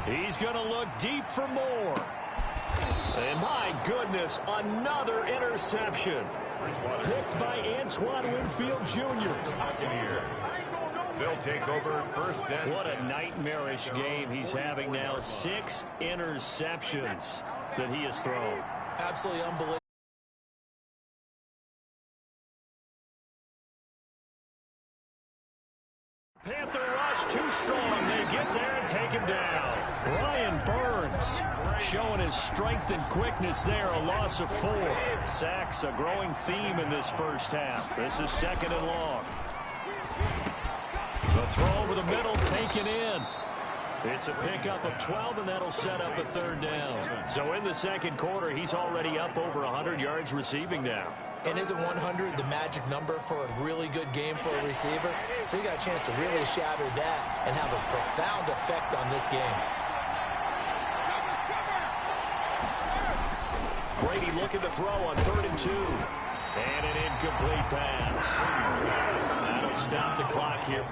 He's going to look deep for more. And my goodness, another interception. Picked by Antoine Winfield Jr. They'll take over first and... What a nightmarish game he's having now. 6 interceptions that he has thrown. Absolutely unbelievable. Panther rush too strong. They get there and take him down. Brian Burns showing his strength and quickness there. A loss of 4. Sacks a growing theme in this first half. This is 2nd and long. The throw over the middle taken in. It's a pickup of 12, and that'll set up a 3rd down. So in the second quarter, he's already up over 100 yards receiving now. And isn't 100 the magic number for a really good game for a receiver? So he got a chance to really shatter that and have a profound effect on this game. Brady looking to throw on 3rd and 2. And an incomplete pass. That'll stop the clock here.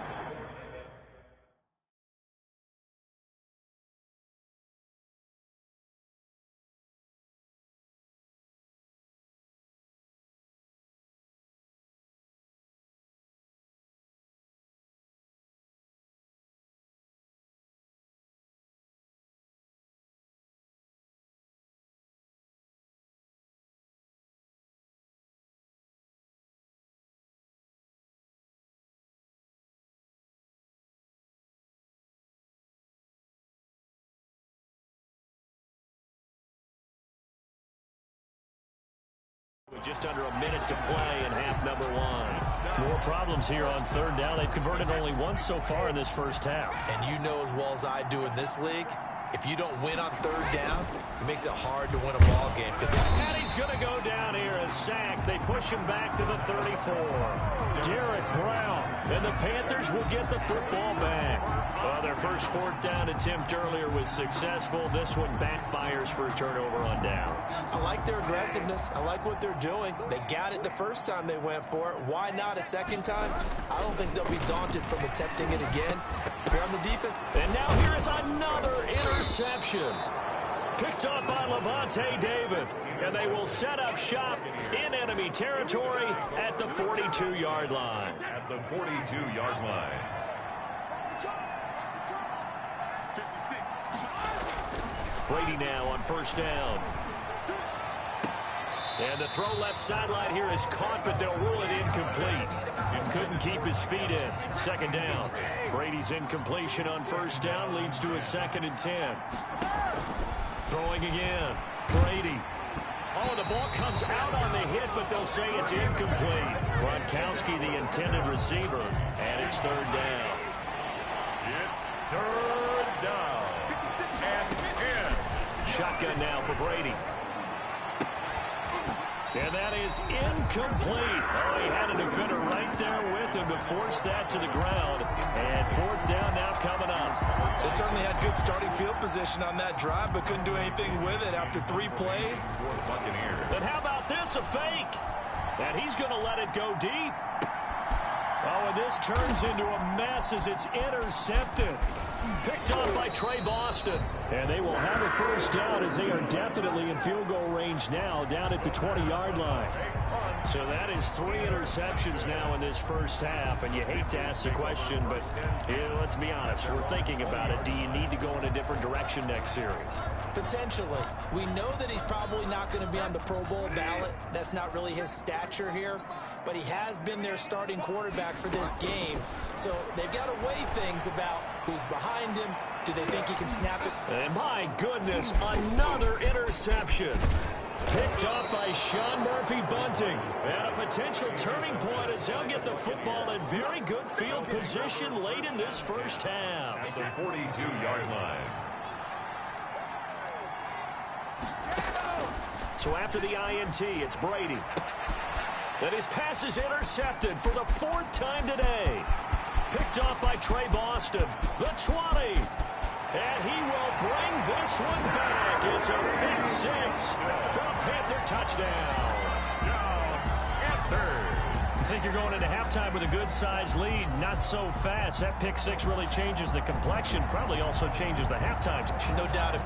With just under a minute to play in half number 1. More problems here on 3rd down. They've converted only once so far in this first half. And you know as well as I do in this league, if you don't win on 3rd down, it makes it hard to win a ball game. And he's going to go down here as sacked. They push him back to the 34. Derek Brown. And the Panthers will get the football back. Well, their first 4th down attempt earlier was successful. This one backfires for a turnover on downs. I like their aggressiveness. I like what they're doing. They got it the first time they went for it. Why not a second time? I don't think they'll be daunted from attempting it again. They're on the defense. And now here is another interception. Picked up by Levante David. And they will set up shop in enemy territory at the 42-yard line. At the 42-yard line. Brady now on 1st down. And the throw left sideline here is caught, but they'll rule it incomplete. And couldn't keep his feet in. 2nd down. Brady's incompletion on 1st down leads to a 2nd and 10. Throwing again. Brady. Oh, the ball comes out on the hit, but they'll say it's incomplete. Gronkowski, the intended receiver, and it's 3rd down. It's 3rd down. And 10. Shotgun now for Brady. And that is incomplete. Oh, he had a defender right there with him to force that to the ground. And 4th down now coming up. They certainly had good starting field position on that drive, but couldn't do anything with it after 3 plays. And how about this, a fake? And he's going to let it go deep. Oh, and this turns into a mess as it's intercepted. Picked off by Trey Boston. And they will have a 1st down as they are definitely in field goal range now down at the 20-yard line. So that is 3 interceptions now in this first half. And you hate to ask the question, but let's be honest. We're thinking about it. Do you need to go in a different direction next series? Potentially. We know that he's probably not going to be on the Pro Bowl ballot. That's not really his stature here. But he has been their starting quarterback for this game. So they've got to weigh things about who's behind him. Do they think he can snap it? And my goodness, another interception. Picked up by Sean Murphy-Bunting. And a potential turning point as they'll get the football in very good field position late in this first half. At the 42-yard line. So after the INT, it's Brady. And his pass is intercepted for the 4th time today. Picked off by Trey Boston. The 20. And he will bring this one back. It's a pick 6 for a Panther touchdown. Down, Panthers. think you're going into halftime with a good-sized lead. Not so fast. That pick six really changes the complexion. Probably also changes the halftime. No doubt.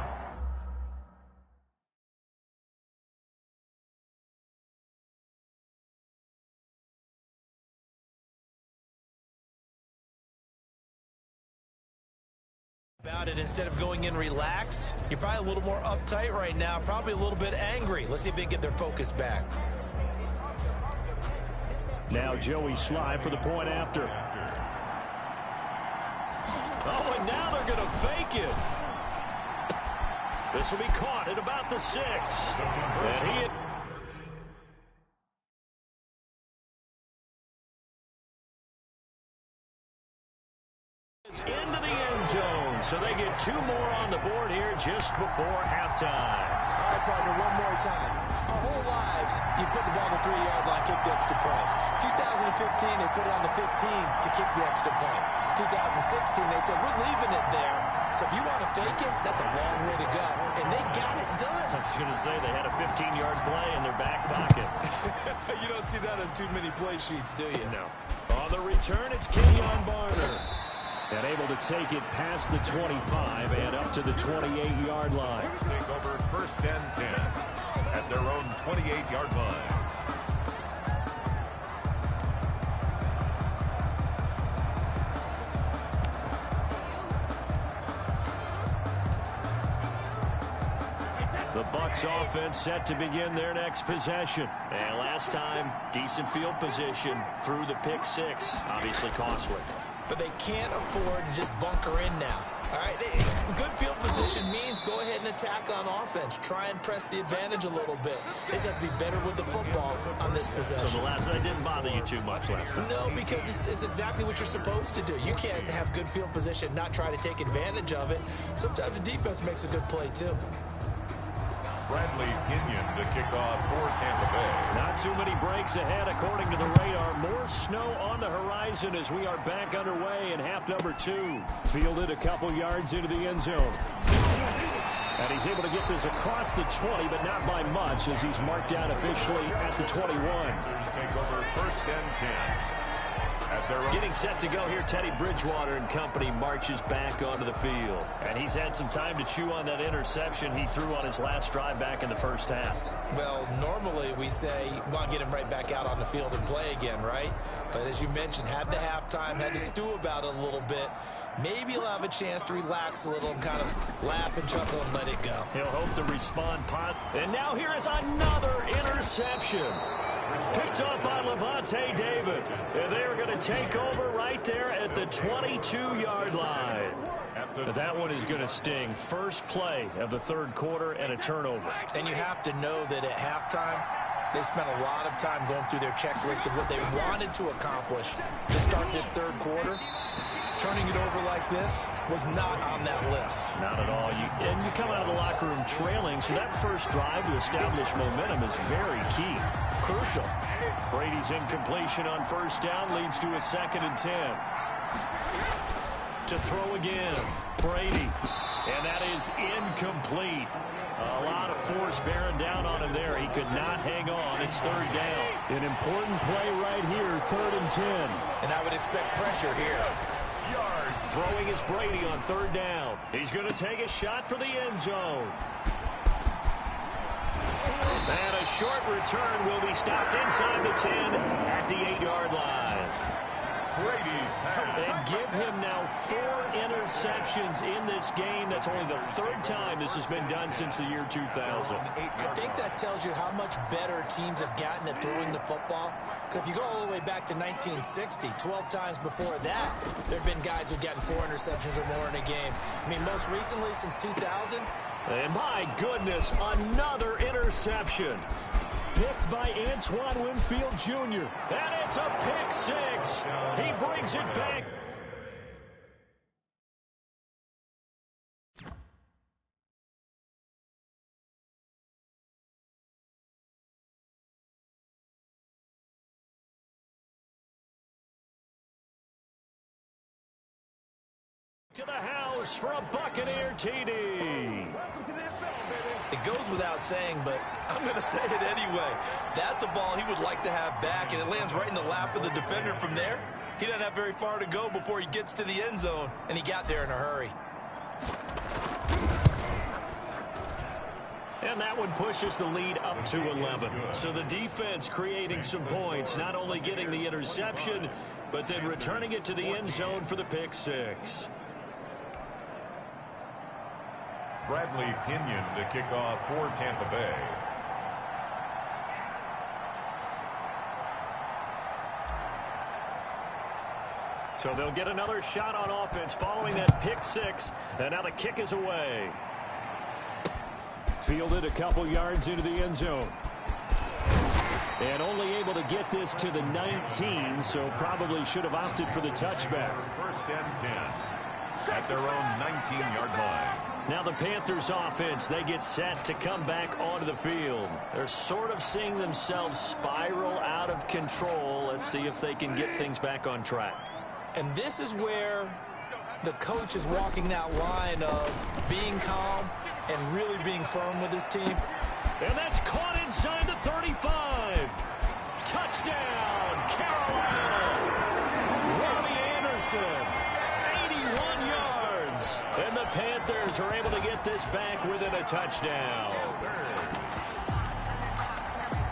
About it, instead of going in relaxed, you're probably a little more uptight right now, probably a little bit angry. Let's see if they can get their focus back. Now Joey Sly for the point after. Oh, and now they're going to fake it. This will be caught at about the 6. And he is into the end zone. So they get 2 more on the board here just before halftime. All right, partner, one more time. Our whole lives, you put the ball on the 3-yard line, kick the extra point. 2015, they put it on the 15 to kick the extra point. 2016, they said, we're leaving it there. So if you want to fake it, that's a long way to go. And they got it done. I was going to say they had a 15-yard play in their back pocket. You don't see that on too many play sheets, do you? No. On the return, it's Kenyon Barner. And able to take it past the 25 and up to the 28-yard line. Take over 1st and 10 at their own 28-yard line. The Bucs offense set to begin their next possession. And last time, decent field position through the pick 6. Obviously costly. But they can't afford to just bunker in now. All right, good field position means go ahead and attack on offense. Try and press the advantage a little bit. They just have to be better with the football on this possession. So the last one didn't bother you too much last time? No, because it's exactly what you're supposed to do. You can't have good field position, not try to take advantage of it. Sometimes the defense makes a good play, too. Bradley Pinion to kick off for Tampa Bay. Not too many breaks ahead according to the radar. More snow on the horizon as we are back underway in half number 2. Fielded a couple yards into the end zone. And he's able to get this across the 20, but not by much as he's marked down officially at the 21. Take over 1st and 10. Getting set to go here, Teddy Bridgewater and company marches back onto the field. And he's had some time to chew on that interception he threw on his last drive back in the first half. Well, normally we say, well, get him right back out on the field and play again, right? But as you mentioned, had the halftime, had to stew about it a little bit. Maybe he'll have a chance to relax a little and kind of laugh and chuckle and let it go. He'll hope to respond. And now here is another interception. Picked up by Levante David. And they are going to take over right there at the 22-yard line. That one is going to sting. First play of the 3rd quarter and a turnover. And you have to know that at halftime, they spent a lot of time going through their checklist of what they wanted to accomplish to start this 3rd quarter. Turning it over like this was not on that list. Not at all. And you come out of the locker room trailing, so that first drive to establish momentum is very key. Crucial. Brady's incompletion on 1st down leads to a 2nd and 10. To throw again, Brady. And that is incomplete. A lot of force bearing down on him there. He could not hang on. It's 3rd down. An important play right here, 3rd and 10. And I would expect pressure here. Throwing is Brady on 3rd down. He's going to take a shot for the end zone. And a short return will be stopped inside the 10 at the 8-yard line. Brady's pass. And give him now 4 interceptions in this game. That's only the 3rd time this has been done since the year 2000. I think that tells you how much better teams have gotten at throwing the football. Because if you go all the way back to 1960, 12 times before that, there have been guys who've gotten 4 interceptions or more in a game. I mean, most recently, since 2000. And my goodness, another interception. Picked by Antoine Winfield Jr. And it's a pick 6. He brings it back. To the house for a Buccaneer TD. The It goes without saying, but I'm going to say it anyway. That's a ball he would like to have back, and it lands right in the lap of the defender from there. He doesn't have very far to go before he gets to the end zone, and he got there in a hurry. And that one pushes the lead up to 11. So the defense creating some points, not only getting the interception, but then returning it to the end zone for the pick six. Bradley Pinion to kick off for Tampa Bay. So they'll get another shot on offense following that pick six. And now the kick is away. Fielded a couple yards into the end zone. And only able to get this to the 19, so probably should have opted for the touchback. First and 10 at their own 19-yard line. Now the Panthers offense, they get set to come back onto the field. They're sort of seeing themselves spiral out of control. Let's see if they can get things back on track. And this is where the coach is walking that line of being calm and really being firm with his team. And that's caught inside the 35. Touchdown, Carolina. Robbie Anderson, 81 yards. And the Panthers are able to get this back within a touchdown.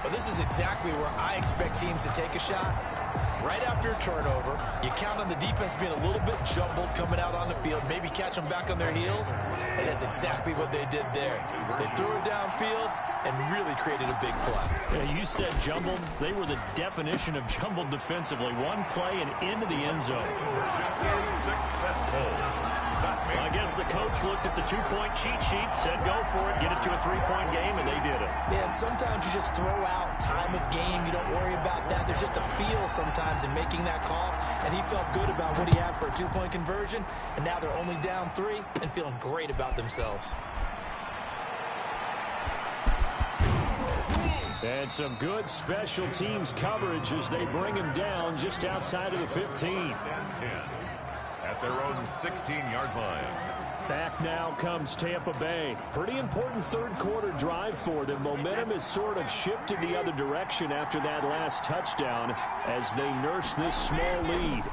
Well, this is exactly where I expect teams to take a shot. Right after a turnover, you count on the defense being a little bit jumbled coming out on the field, maybe catch them back on their heels, and that's exactly what they did there. They threw it downfield and really created a big play. Yeah, you said jumbled. They were the definition of jumbled defensively. One play and into the end zone. Successful. I guess the coach looked at the two-point cheat sheet, said go for it, get it to a three-point game, and they did it. Yeah, and sometimes you just throw out time of game. You don't worry about that. There's just a feel sometimes in making that call, and he felt good about what he had for a two-point conversion, and now they're only down 3 and feeling great about themselves. And some good special teams coverage as they bring him down just outside of the 15. At their own 16-yard line. Back now comes Tampa Bay. Pretty important third-quarter drive for them. Momentum has sort of shifted the other direction after that last touchdown as they nurse this small lead.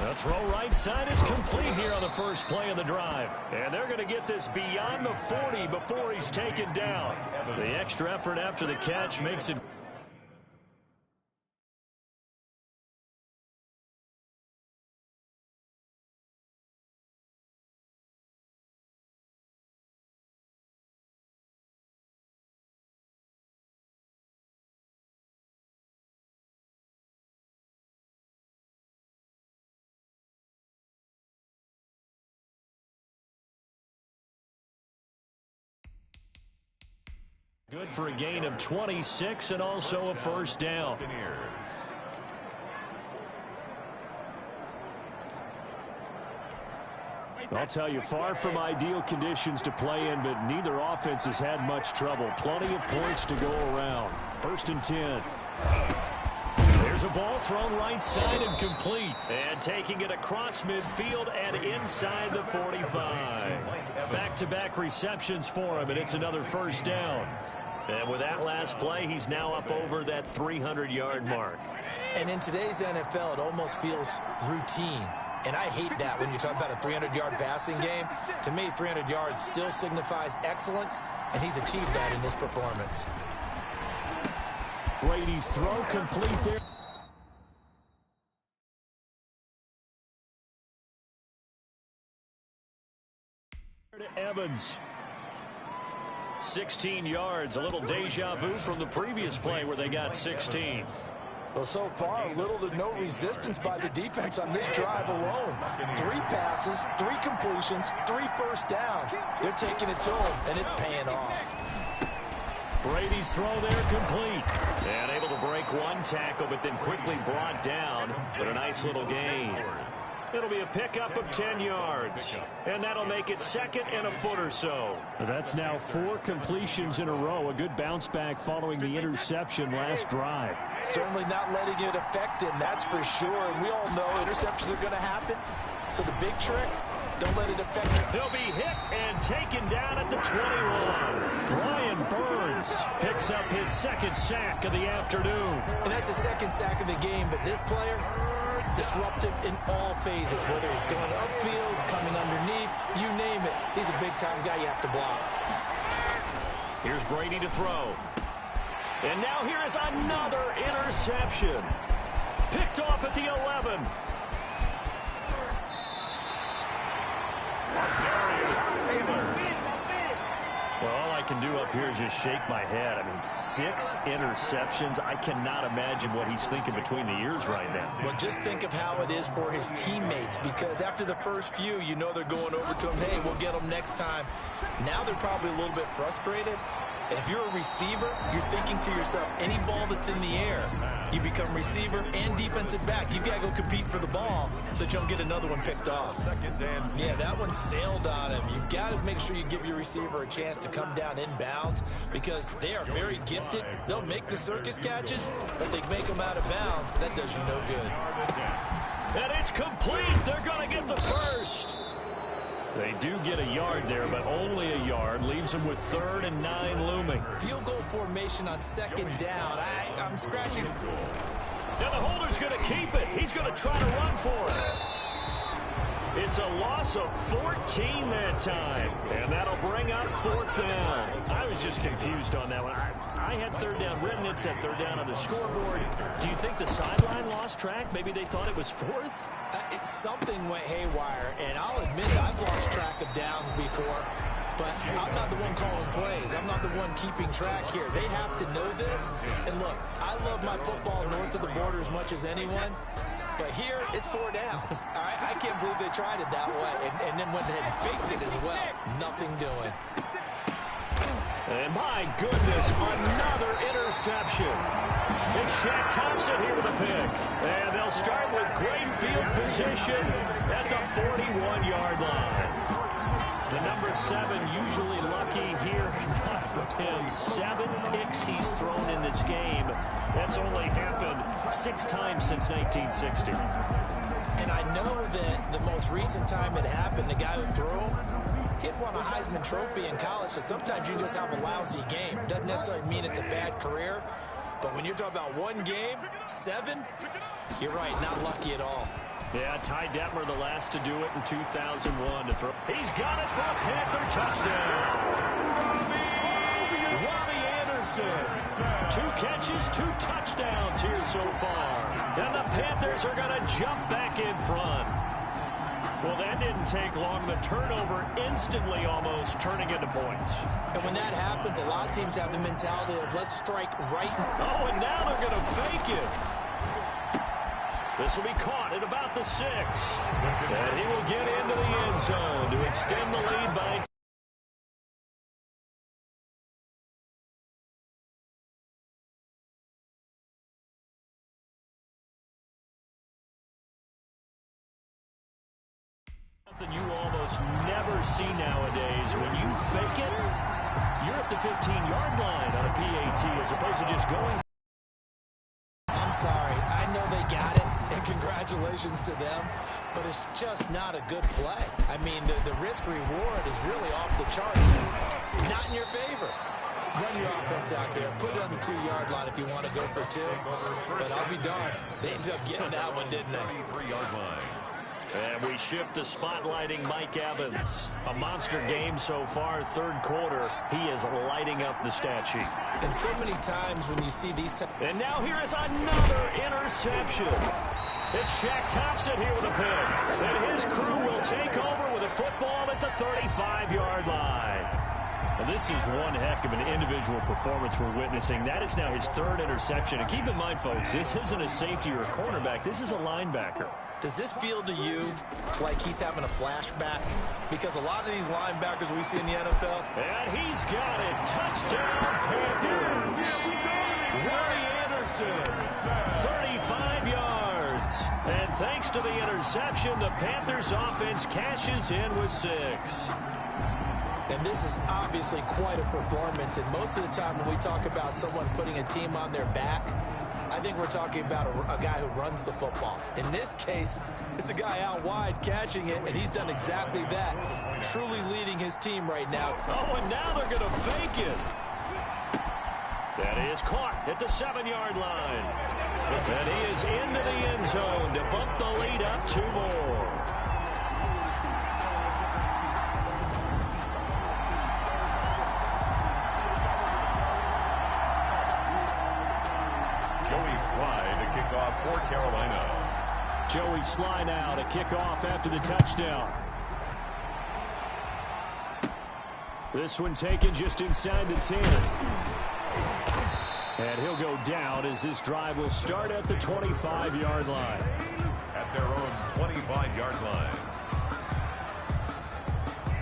The throw right side is complete here on the first play of the drive. And they're going to get this beyond the 40 before he's taken down. The extra effort after the catch makes it. Good for a gain of 26 and also a first down. I'll tell you, far from ideal conditions to play in, but neither offense has had much trouble. Plenty of points to go around. First and 10. There's a ball thrown right side and complete. And taking it across midfield and inside the 45. Back-to-back receptions for him, and it's another first down. And with that last play, he's now up over that 300-yard mark. And in today's NFL, it almost feels routine. And I hate that when you talk about a 300-yard passing game. To me, 300 yards still signifies excellence, and he's achieved that in this performance. Brady's throw complete there. To Evans. 16 yards, a little deja vu from the previous play where they got 16. Well, so far, little to no resistance by the defense on this drive alone. 3 passes, 3 completions, 3 first downs. They're taking it to him, and it's paying off. Brady's throw there complete. And able to break one tackle, but then quickly brought down. But a nice little gain. It'll be a pickup of 10 yards. And that'll make it second and a foot or so. That's now 4 completions in a row. A good bounce back following the interception last drive. Certainly not letting it affect him, that's for sure. And we all know interceptions are going to happen. So the big trick, Don't let it affect him. He'll be hit and taken down at the 21. Brian Burns picks up his second sack of the afternoon. And that's the second sack of the game, but this player, disruptive in all phases, whether he's going upfield, coming underneath, you name it. He's a big-time guy you have to block. Here's Brady to throw. And now here is another interception. Picked off at the 11. Well, all I can do up here is just shake my head. I mean, 6 interceptions. I cannot imagine what he's thinking between the ears right now. Well, just think of how it is for his teammates, because after the first few, you know they're going over to him, hey, we'll get them next time. Now they're probably a little bit frustrated. And if you're a receiver, you're thinking to yourself, any ball that's in the air, you become receiver and defensive back. You've got to go compete for the ball so that you don't get another one picked off. Yeah, that one sailed on him. You've got to make sure you give your receiver a chance to come down inbounds because they are very gifted. They'll make the circus catches, but they make them out of bounds. That does you no good. And it's complete. They're going to get the first. They do get a yard there, but only a yard. Leaves them with 3rd and 9 looming. Field goal formation on 2nd down. I'm scratching. Now the holder's going to keep it. He's going to try to run for it. It's a loss of 14 that time, and that'll bring up 4th down. I was just confused on that one. I had 3rd down written. It said 3rd down on the scoreboard. Do you think the sideline lost track? Maybe they thought it was 4th? Something went haywire, and I'll admit I've lost track of downs before, but I'm not the one calling plays. I'm not the one keeping track here. They have to know this. And look, I love my football north of the border as much as anyone, but here it's 4 downs. All right, I can't believe they tried it that way and then went ahead and faked it as well. Nothing doing. And my goodness, another interception. It's Shaq Thompson here with a pick. And they'll start with great field position at the 41-yard line. The number 7 usually lucky here. Not for him. 7 picks he's thrown in this game. That's only happened 6 times since 1960. And I know that the most recent time it happened, the guy who threw him, he had won a Heisman Trophy in college, so sometimes you just have a lousy game. Doesn't necessarily mean it's a bad career, but when you're talking about 1 game, 7, you're right, not lucky at all. Yeah, Ty Detmer, the last to do it in 2001 to throw. He's got it for a Panther touchdown. Robbie Anderson. 2 catches, 2 touchdowns here so far. And the Panthers are going to jump back in front. Well, that didn't take long. The turnover instantly almost turning into points. And when that happens, a lot of teams have the mentality of let's strike right. Oh, and now they're going to fake it. This will be caught at about the 6. And he will get into the end zone to extend the lead by something you almost never see nowadays. When you fake it, you're at the 15-yard line on a PAT as opposed to just going. I'm sorry. I know they got it, and congratulations to them, but it's just not a good play. I mean, the risk-reward is really off the charts. Not in your favor. Run your offense out there. Put it on the 2-yard line if you want to go for 2. But I'll be darned. They ended up getting that one, didn't they? 3-yard line. And we shift to spotlighting Mike Evans. A monster game so far, 3rd quarter. He is lighting up the stat sheet. And so many times when you see these... And now here is another interception. It's Shaq Thompson here with a pick. And his crew will take over with a football at the 35-yard line. Well, this is one heck of an individual performance we're witnessing. That is now his 3rd interception. And keep in mind, folks, this isn't a safety or a cornerback. This is a linebacker. Does this feel to you like he's having a flashback? Because a lot of these linebackers we see in the NFL. And he's got it. Touchdown, Panthers. Robbie Anderson, 35 yards. And thanks to the interception, the Panthers offense cashes in with 6. And this is obviously quite a performance. And most of the time when we talk about someone putting a team on their back, I think we're talking about a guy who runs the football. In this case, it's a guy out wide catching it, and he's done exactly that, truly leading his team right now. Oh, and now they're going to fake it. That is caught at the 7-yard line. And he is into the end zone to bump the lead up 2 more. For Carolina. Joey Sly now to kick off after the touchdown. This one taken just inside the 10. And he'll go down as this drive will start at the 25-yard line. At their own 25-yard line.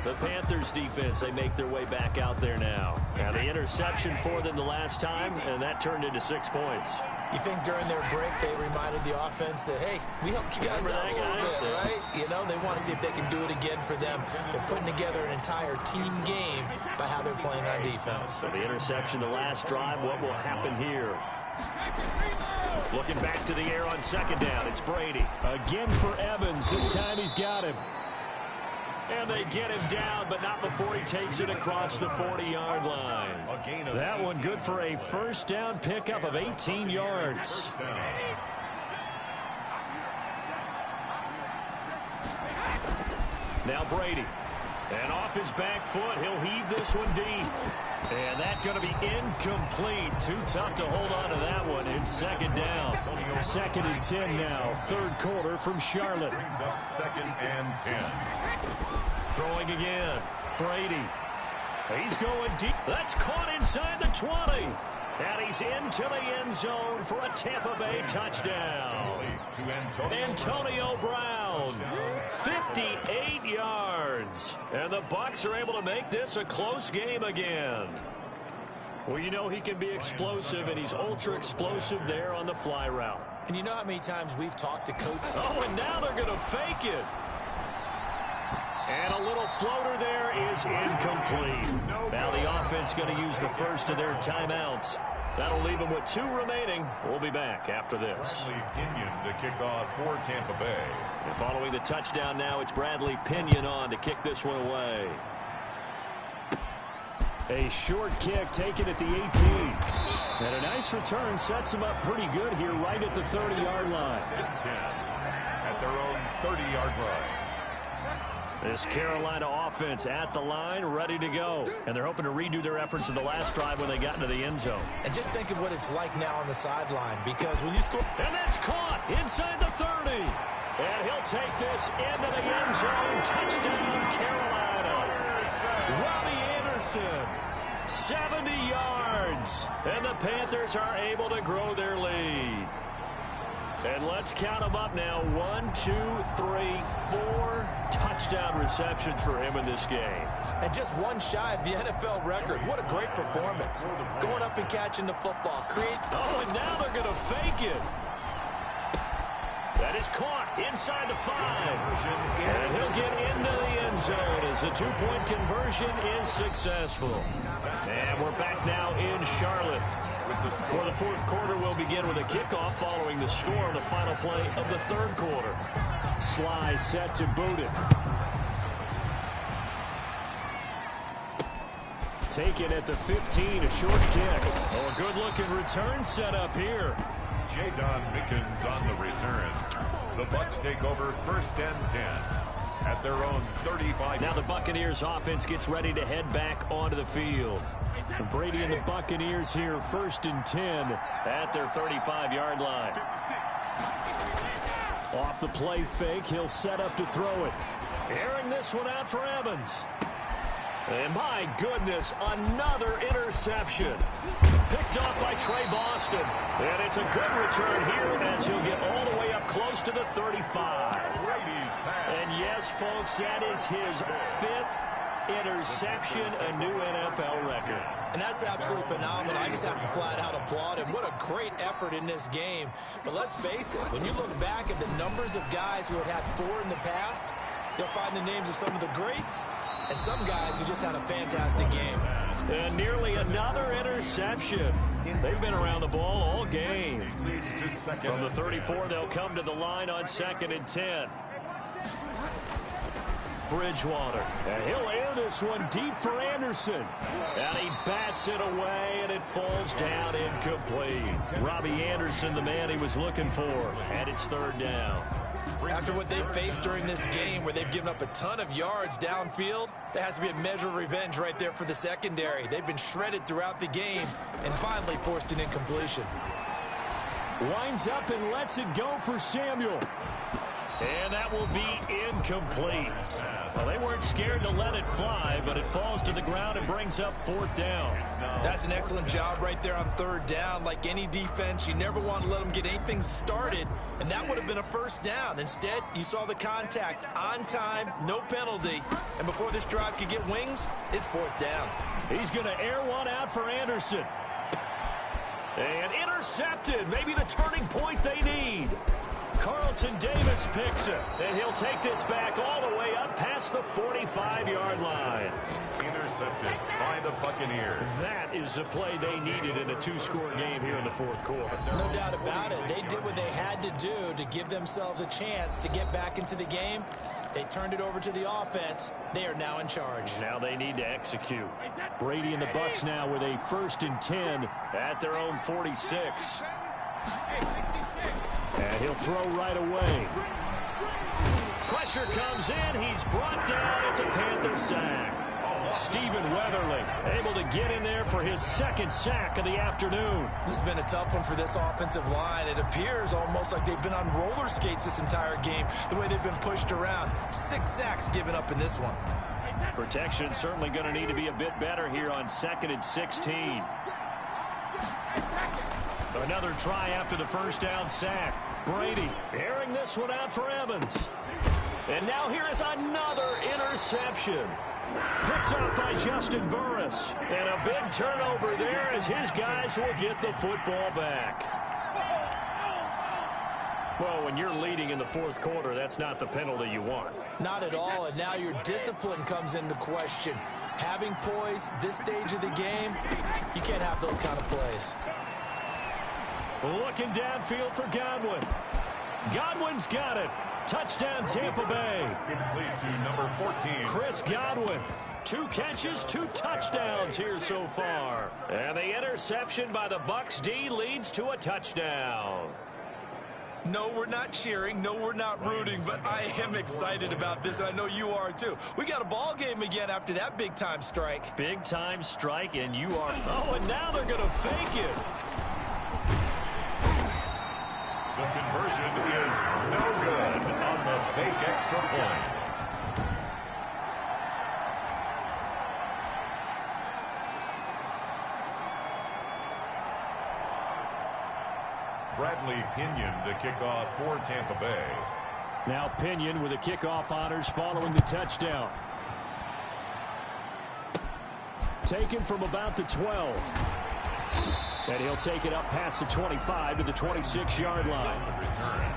The Panthers defense, they make their way back out there now. Now the interception for them the last time, and that turned into 6 points. You think during their break they reminded the offense that, hey, we helped you guys out a little bit, right? You know, they want to see if they can do it again for them. They're putting together an entire team game by how they're playing on defense. So the interception the last drive, what will happen here? Looking back to the air on second down, it's Brady. Again for Evans, this time he's got him. And they get him down, but not before he takes it across the 40-yard line. That one good for a first down pickup of 18 yards. Now Brady. And off his back foot, he'll heave this one deep. And that's going to be incomplete. Too tough to hold on to that one in second down. 2nd and 10 now. Third quarter from Charlotte. Brings up 2nd and 10. Throwing again. Brady. He's going deep. That's caught inside the 20. And he's into the end zone for a Tampa Bay touchdown. Antonio Brown, 58 yards. And the Bucs are able to make this a close game again. Well, you know he can be explosive, and he's ultra-explosive there on the fly route. And you know how many times we've talked to coaches. Oh, and now they're going to fake it. And a little floater there is incomplete. Now the offense going to use the first of their timeouts. That'll leave them with 2 remaining. We'll be back after this. Bradley Pinion to kick off for Tampa Bay. And following the touchdown now, it's Bradley Pinion on to kick this one away. A short kick taken at the 18. And a nice return sets him up pretty good here right at the 30-yard line. 10 at their own 30-yard line. This Carolina offense at the line, ready to go. And they're hoping to redo their efforts in the last drive when they got into the end zone. And just think of what it's like now on the sideline, because when you score... And that's caught inside the 30. And he'll take this into the end zone. Touchdown, Carolina. Robbie Anderson, 70 yards. And the Panthers are able to grow their lead. And let's count them up now. 1, 2, 3, 4 touchdown receptions for him in this game. And just one shy of the NFL record. What a great performance. Going up and catching the football. Oh, and now they're going to fake it. That is caught inside the 5. And he'll get into the end zone as the 2-point conversion is successful. And we're back now in Charlotte. Well, the fourth quarter will begin with a kickoff following the score on the final play of the third quarter. Sly set to boot it. Taken at the 15, a short kick. Oh, a good-looking return set up here. Jadon Mickens on the return. The Bucs take over 1st and 10 at their own 35. Now the Buccaneers offense gets ready to head back onto the field. And Brady and the Buccaneers here 1st and 10 at their 35-yard line. Off the play fake, he'll set up to throw it. Airing this one out for Evans. And my goodness, another interception. Picked off by Trey Boston. And it's a good return here as he'll get all the way up close to the 35. And yes, folks, that is his 5th interception, a new NFL record. And that's absolutely phenomenal. I just have to flat out applaud him. What a great effort in this game. But let's face it, when you look back at the numbers of guys who have had 4 in the past, you'll find the names of some of the greats and some guys who just had a fantastic game. And nearly another interception. They've been around the ball all game. From the 34, they'll come to the line on 2nd and 10. Bridgewater. And he'll air this one deep for Anderson. And he bats it away, and it falls down incomplete. Robbie Anderson, the man he was looking for. And it's 3rd down. After what they've faced during this game, where they've given up a ton of yards downfield, there has to be a measure of revenge right there for the secondary. They've been shredded throughout the game and finally forced an incompletion. Winds up and lets it go for Samuel. And that will be incomplete. Well, they weren't scared to let it fly, but it falls to the ground and brings up 4th down. That's an excellent job right there on 3rd down. Like any defense, you never want to let them get anything started, and that would have been a 1st down. Instead, you saw the contact on time, no penalty, and before this drive could get wings, it's 4th down. He's going to air one out for Anderson. And intercepted, maybe the turning point they need. Carlton Davis picks it, and he'll take this back all the way up past the 45-yard line. Intercepted by the Buccaneers. That is the play they needed in a 2-score game here in the 4th quarter. No doubt about it. They did what they had to do to give themselves a chance to get back into the game. They turned it over to the offense. They are now in charge. Now they need to execute. Brady and the Bucs now with a 1st and 10 at their own 46. And he'll throw right away. Pressure comes in. He's brought down. It's a Panther sack. Stephen Weatherly able to get in there for his 2nd sack of the afternoon. This has been a tough one for this offensive line. It appears almost like they've been on roller skates this entire game, the way they've been pushed around. 6 sacks given up in this one. Protection certainly going to need to be a bit better here on 2nd and 16. Another try after the 1st down sack. Brady airing this one out for Evans. And now here is another interception. Picked up by Justin Burris. And a big turnover there as his guys will get the football back. Well, when you're leading in the 4th quarter, that's not the penalty you want. Not at all, and now your discipline comes into question. Having poise this stage of the game, you can't have those kind of plays. Looking downfield for Godwin. Godwin's got it. Touchdown, Tampa Bay. Complete to number 14. Chris Godwin. 2 catches, 2 touchdowns here so far. And the interception by the Bucs D leads to a touchdown. No, we're not cheering. No, we're not rooting, but I am excited about this, and I know you are too. We got a ball game again after that big-time strike. Big-time strike, and you are... Oh, and now they're going to fake it. The conversion is no good on the fake extra point. Bradley Pinion to kick off for Tampa Bay. Now Pinion with the kickoff honors following the touchdown. Taken from about the 12. And he'll take it up past the 25 to the 26-yard line. Return.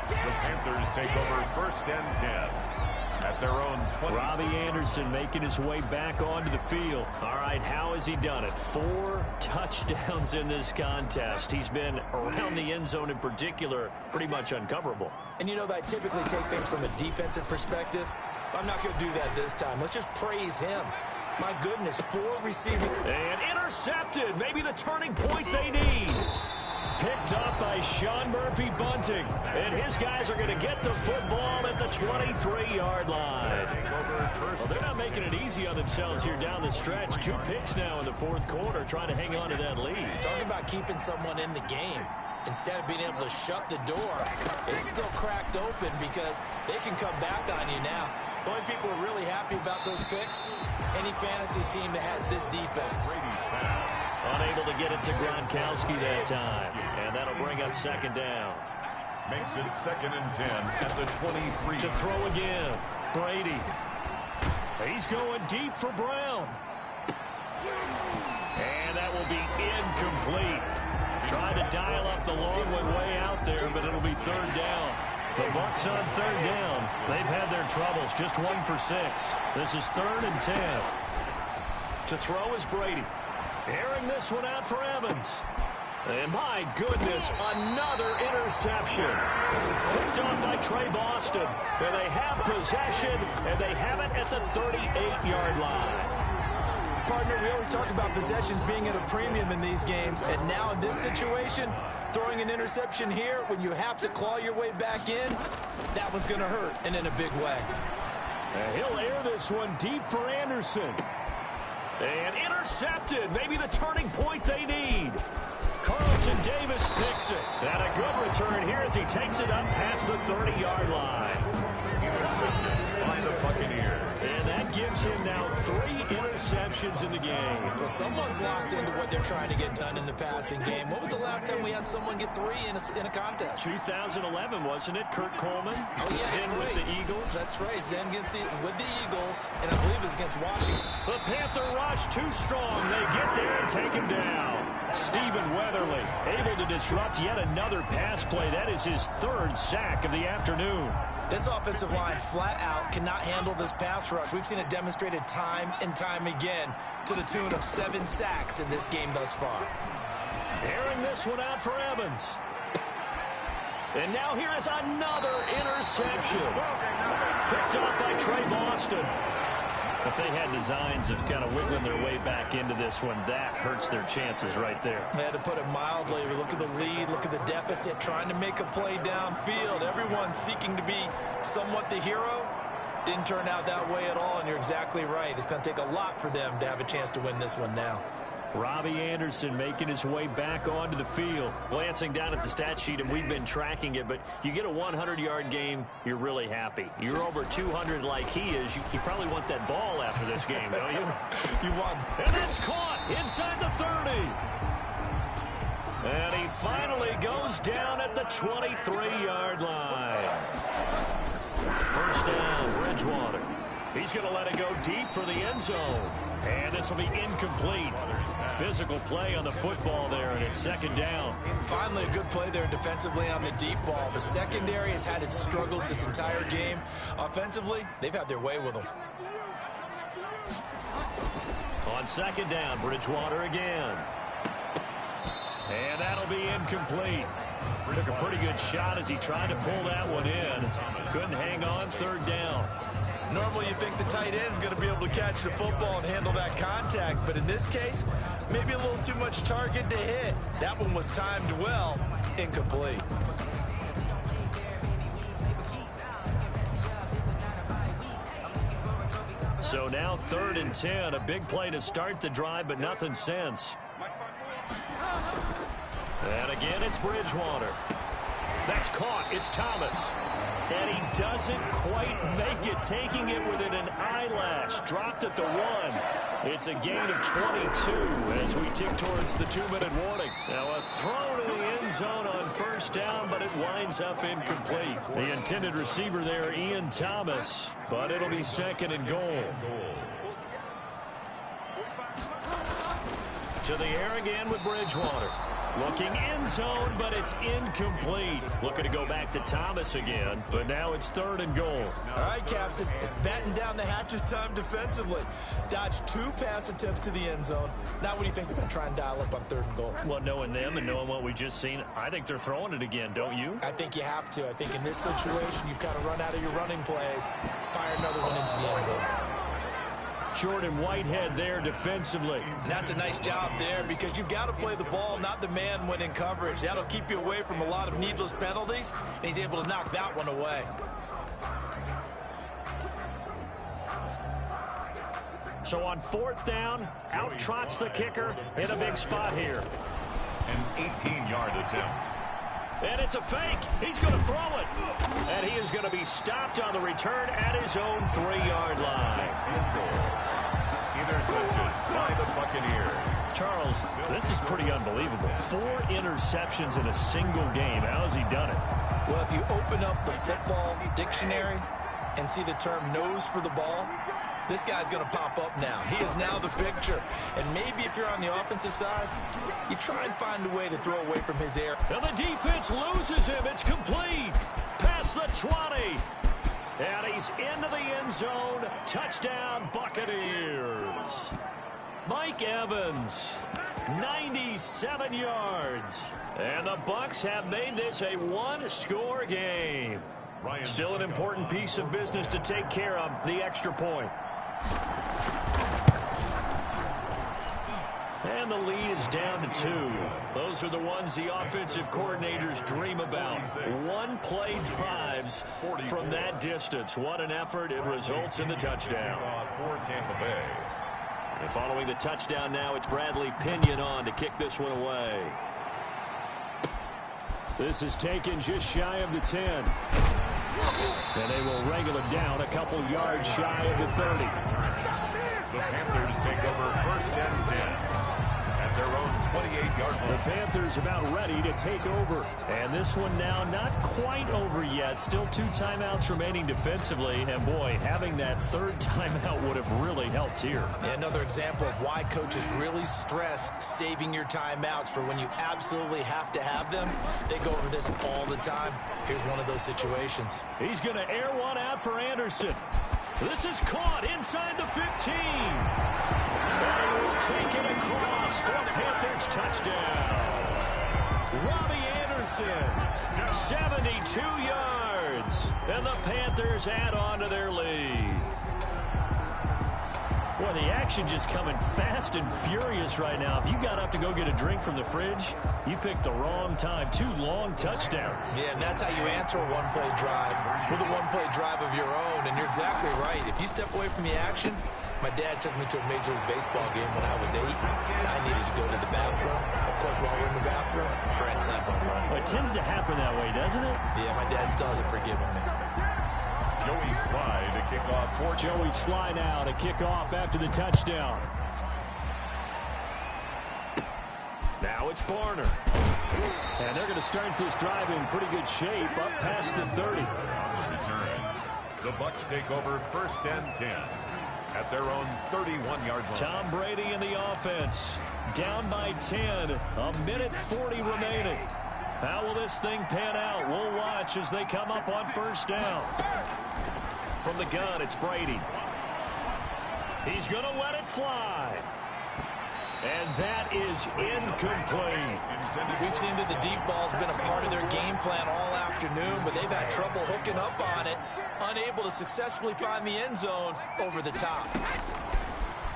The Panthers take over 1st and 10 at their own 20. Robbie Anderson making his way back onto the field. All right, how has he done it? 4 touchdowns in this contest. He's been around the end zone in particular, pretty much uncoverable. And you know that I typically take things from a defensive perspective. I'm not going to do that this time. Let's just praise him. My goodness, 4 receiving. And intercepted. Maybe the turning point they need. Picked up by Sean Murphy-Bunting. And his guys are going to get the football at the 23-yard line. Well, they're not making it easy on themselves here down the stretch. 2 picks now in the 4th quarter, trying to hang on to that lead. Talking about keeping someone in the game. Instead of being able to shut the door, it's still cracked open because they can come back on you now. The only people who are really happy about those picks, any fantasy team that has this defense. Unable to get it to Gronkowski that time. And that'll bring up 2nd down. Makes it 2nd and 10 at the 23. To throw again. Brady. He's going deep for Brown. And that will be incomplete. Trying to dial up the long one way out there, but it'll be 3rd down. The Bucs on 3rd down. They've had their troubles. Just 1 for 6. This is 3rd and 10. To throw is Brady. Airing this one out for Evans. And my goodness, another interception. Picked off by Trey Boston. And they have possession, and they have it at the 38-yard line. Partner, we always talk about possessions being at a premium in these games. And now in this situation, throwing an interception here when you have to claw your way back in, that one's going to hurt, and in a big way. And he'll air this one deep for Anderson. And intercepted. Maybe the turning point they need. Carlton Davis picks it. And a good return here as he takes it up past the 30-yard line. Intercepted by the Buccaneers. And that gives him now 3 interceptions in the game. Well, someone's locked into what they're trying to get done in the passing game. When was the last time we had someone get 3 in a contest? 2011, wasn't it? Kurt Coleman. Oh, yeah, that's in right. with the Eagles. That's right. Then with the Eagles, and I believe it was against Washington. The Panther rush too strong. They get there and take him down. Stephen Weatherly able to disrupt yet another pass play. That is his 3rd sack of the afternoon. This offensive line flat out cannot handle this pass rush. We've seen it demonstrated time and time again to the tune of 7 sacks in this game thus far. Airing this one out for Evans. And now here is another interception. Picked off by Trey Boston. If they had designs of kind of wiggling their way back into this one, that hurts their chances right there. They had to put it mildly. Look at the lead, look at the deficit, trying to make a play downfield. Everyone seeking to be somewhat the hero. Didn't turn out that way at all, and you're exactly right. It's going to take a lot for them to have a chance to win this one now. Robbie Anderson making his way back onto the field. Glancing down at the stat sheet, and we've been tracking it, but you get a 100-yard game, you're really happy. You're over 200 like he is, you probably want that ball after this game, don't you? You want. And it's caught inside the 30. And he finally goes down at the 23-yard line. First down, Bridgewater. He's going to let it go deep for the end zone. And this will be incomplete. Physical play on the football there, and it's 2nd down. Finally, a good play there defensively on the deep ball. The secondary has had its struggles this entire game. Offensively, they've had their way with them. On 2nd down, Bridgewater again. And that'll be incomplete. Took a pretty good shot as he tried to pull that one in. Couldn't hang on. 3rd down. Normally you think the tight end's going to be able to catch the football and handle that contact, but in this case, maybe a little too much target to hit. That one was timed well, incomplete. So now 3rd and 10, a big play to start the drive, but nothing since. And again, it's Bridgewater. That's caught. It's Thomas. And he doesn't quite make it, taking it within an eyelash. Dropped at the 1. It's a gain of 22 as we tick towards the 2-minute warning. Now a throw to the end zone on 1st down, but it winds up incomplete. The intended receiver there, Ian Thomas, but it'll be 2nd and goal. To the air again with Bridgewater. Looking end zone, but it's incomplete. Looking to go back to Thomas again, but now it's 3rd and goal. All right, Captain. It's batten down the hatches time defensively. Dodged 2 pass attempts to the end zone. Now what do you think they're going to try and dial up on 3rd and goal? Well, knowing them and knowing what we just seen, I think they're throwing it again, don't you? I think you have to. I think in this situation, you've kind of run out of your running plays. Fire another one into the end zone. Jordan Whitehead there defensively. And that's a nice job there because you've got to play the ball, not the man when in coverage. That'll keep you away from a lot of needless penalties, and he's able to knock that one away. So on 4th down, out trots the kicker in a big spot here. An 18-yard attempt. And it's a fake. He's going to throw it. And he is going to be stopped on the return at his own 3-yard line. Intercepted by the Buccaneers. Charles, this is pretty unbelievable. 4 interceptions in a single game. How has he done it? Well, if you open up the football dictionary and see the term nose for the ball, this guy's going to pop up now. He is now the picture. And maybe if you're on the offensive side, you try and find a way to throw away from his air. And the defense loses him. It's complete. Past the 20. And he's into the end zone. Touchdown, Buccaneers. Mike Evans, 97 yards. And the Bucs have made this a one-score game. Still an important piece of business to take care of, the extra point. And the lead is down to 2. Those are the ones the offensive coordinators dream about. One-play drives from that distance. What an effort. It results in the touchdown. For Tampa Bay. And following the touchdown now, it's Bradley Pinion on to kick this one away. This is taken just shy of the 10. And they will wrangle it down a couple yards shy of the 30. The Panthers take over first and 10. At their own 28-yard line. The Panthers about ready to take over. And this one now not quite over yet. Still 2 timeouts remaining defensively. And, boy, having that third timeout would have really helped here. Yeah, another example of why coaches really stress saving your timeouts for when you absolutely have to have them. They go over this all the time. Here's one of those situations. He's going to air one out for Anderson. This is caught inside the 15. They will take it across for Panthers touchdown. Robbie Anderson, 72 yards. And the Panthers add on to their lead. Boy, the action just coming fast and furious right now. If you got up to go get a drink from the fridge, you picked the wrong time. 2 long touchdowns. Yeah, and that's how you answer a one-play drive with a one-play drive of your own. And you're exactly right. If you step away from the action, my dad took me to a Major League Baseball game when I was 8, and I needed to go to the bathroom. Of course, while we're in the bathroom, grand slam home run. Well, it tends to happen that way, doesn't it? Yeah, my dad still hasn't forgiven me. Joey Sly to kick off for Joey Sly now to kick off after the touchdown. Now it's Barner. And they're going to start this drive in pretty good shape up past the 30. return. The Bucs take over first and 10 at their own 31-yard line. Tom Brady in the offense. Down by 10. A minute 40 remaining. How will this thing pan out? We'll watch as they come up on first down. From the gun, it's Brady. He's going to let it fly. And that is incomplete. We've seen that the deep ball's been a part of their game plan all afternoon, but they've had trouble hooking up on it, unable to successfully find the end zone over the top.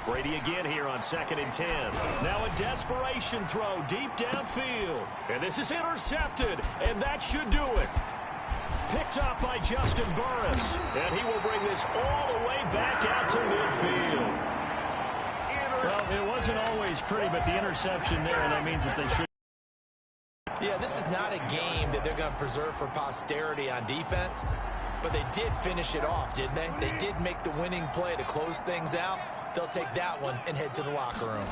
Brady again here on 2nd and 10. Now a desperation throw deep downfield. And this is intercepted, and that should do it. Picked up by Justin Burris. And he will bring this all the way back out to midfield. Well, it wasn't always pretty, but the interception there, and that means that they should. Yeah, this is not a game that they're going to preserve for posterity on defense, but they did finish it off, didn't they? They did make the winning play to close things out. They'll take that one and head to the locker room.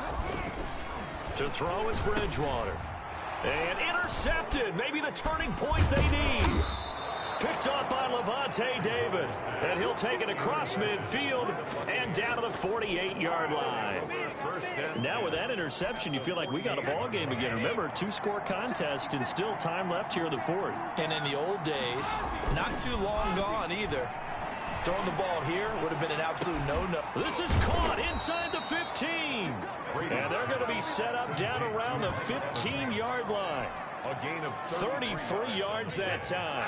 To throw is Bridgewater. And intercepted. Maybe the turning point they need. Picked up by Levante David. And he'll take it across midfield and down to the 48-yard line. Now with that interception, you feel like we got a ball game again. Remember, 2-score contest and still time left here in the fourth. And in the old days, not too long gone either. Throwing the ball here would have been an absolute no-no. This is caught inside the 15. And they're going to be set up down around the 15-yard line. A gain of 33 yards that time.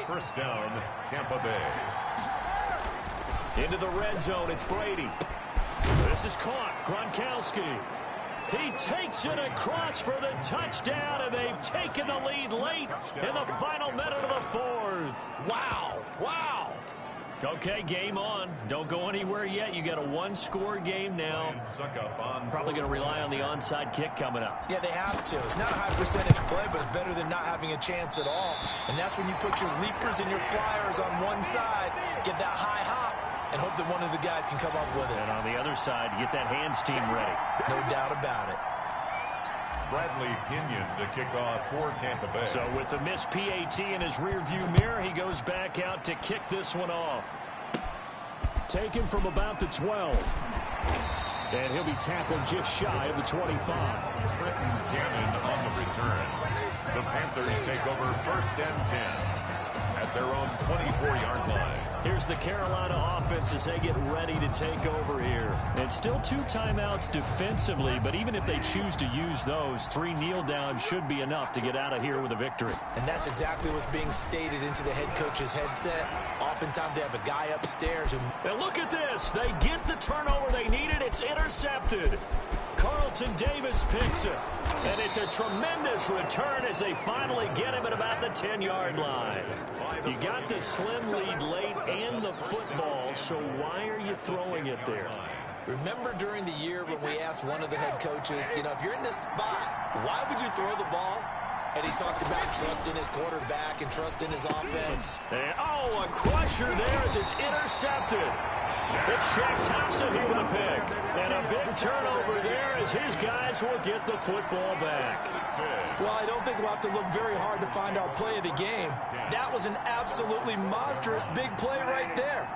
First down, Tampa Bay. Into the red zone, it's Brady. This is caught. Gronkowski. He takes it across for the touchdown, and they've taken the lead late in the final minute of the fourth. Wow. Wow. Okay, game on. Don't go anywhere yet. You got a 1-score game now. Probably going to rely on the onside kick coming up. Yeah, they have to. It's not a high-percentage play, but it's better than not having a chance at all. And that's when you put your leapers and your flyers on one side, get that high hop, and hope that one of the guys can come up with it. And on the other side, get that hands team ready. No doubt about it. Bradley Pinion to kick off for Tampa Bay. So with the missed PAT in his rearview mirror, he goes back out to kick this one off. Taken from about the 12. And he'll be tackled just shy of the 25. Trenton Cannon on the return. The Panthers take over first and 10 at their own 24-yard line. Here's the Carolina offense as they get ready to take over here. And still 2 timeouts defensively, but even if they choose to use those, 3 kneel downs should be enough to get out of here with a victory. And that's exactly what's being stated into the head coach's headset. Oftentimes they have a guy upstairs who... And look at this. They get the turnover they needed. It's intercepted. Carlton Davis picks it. And it's a tremendous return as they finally get him at about the 10-yard line. You got the slim lead late and the football, so why are you throwing it there? Remember during the year when we asked one of the head coaches, you know, if you're in this spot, why would you throw the ball? And he talked about trusting his quarterback and trusting his offense. And, oh, a crusher there as it's intercepted. It's Shaq Thompson here with a pick. And a big turnover there as his guys will get the football back. Well, I don't think we'll have to look very hard to find our play of the game. That was an absolutely monstrous big play right there.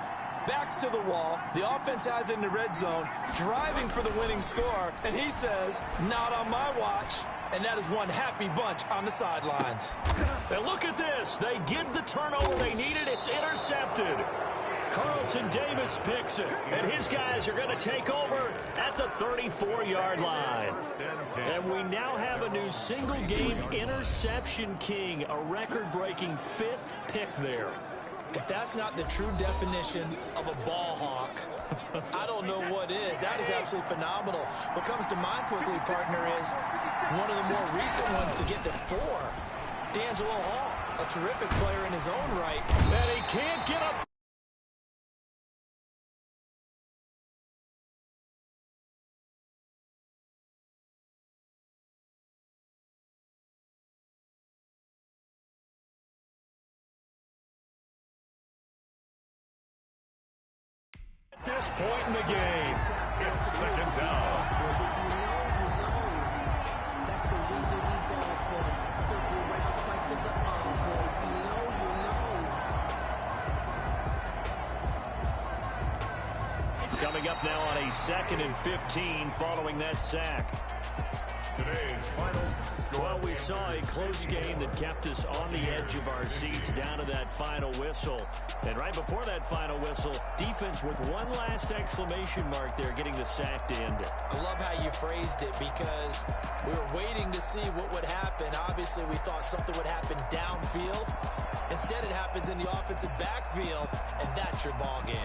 Backs to the wall. The offense has it in the red zone, driving for the winning score. And he says, not on my watch. And that is one happy bunch on the sidelines. And look at this. They get the turnover they needed. It's intercepted. Carlton Davis picks it, and his guys are going to take over at the 34-yard line. And we now have a new single-game interception king, a record-breaking 5th pick there. If that's not the true definition of a ball hawk, I don't know what is. That is absolutely phenomenal. What comes to mind quickly, partner, is one of the more recent ones to get to 4. D'Angelo Hall, a terrific player in his own right. And he can't get up. At this point in the game, It's second down. coming up now on a 2nd and 15 following that sack. Today's final score. Well, we saw a close game that kept us on the edge of our seats down to that final whistle. And right before that final whistle, defense with one last exclamation mark there, getting the sack to end it. I love how you phrased it, because we were waiting to see what would happen. Obviously, we thought something would happen downfield. Instead, it happens in the offensive backfield, and that's your ball game.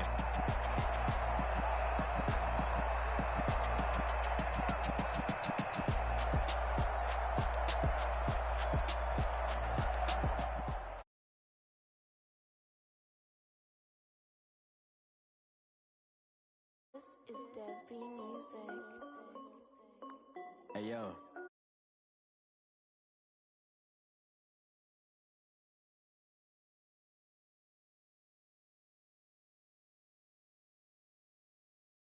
This is Dev B Music. Hey yo.